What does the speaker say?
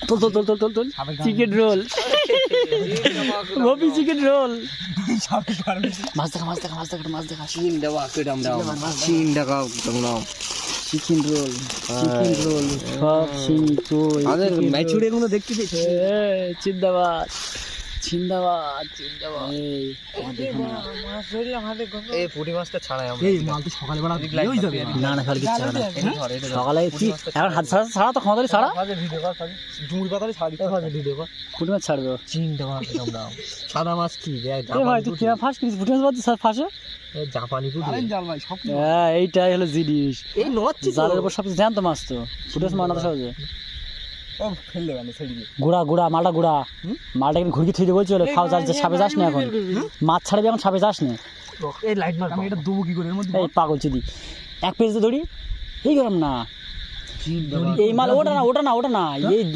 তোল chicken roll গোপি chicken roll মাছ দেখা চিন দেওয়া কেডাম দাও চিন দেখাও তোমরাও চিকেন রোল সব চিনি কই আমাদের ম্যাচুরে গুলো দেখতে পেয়েছি চিন্দাবাদ এই এই পুঁটি মাছটা ছাড়াই আমরা এই মাল তো সকালে বেলা দিয়েই যাবে না খালি কিচ্ছু হবে না সকালে কি এখন হাত ছাড়া তো খাওয়া ছাড়া ভিডিও কর ডুমুর পাতালে ছাড়ি ভিডিও কর পুঁটি মাছ ছাড়বে চিন দেওয়া কেডাম দাও সাদা মাছ কি এ ভাই তুই কিনা ফাঁস কিনিস পুঁটি মাছ বাদ স্যার ফাঁসে জাপানি পুঁটি জাল ভাই সব হ্যাঁ এইটাই হলো জিনিস এই নচ্ছি জালের উপর সবচেয়ে জ্যান্ত মাছ তো পুঁটি মাছ মানা তো সহজে ফেললে মানে ছেড়ে দিয়ে গুড়া মালটা কিন্তু ঘুরকি থুই বলছিল খাও যাস সাপে যাস না এখন মাছ ছাড়বি এখন সাপে যাস না এই লাইট মার আমি এটা দেবো কি করে এর মধ্যে এই পাগল চুদি এক পেজ ধরি এই গরম না চিন দেওয়া এই মাল ওটা না এই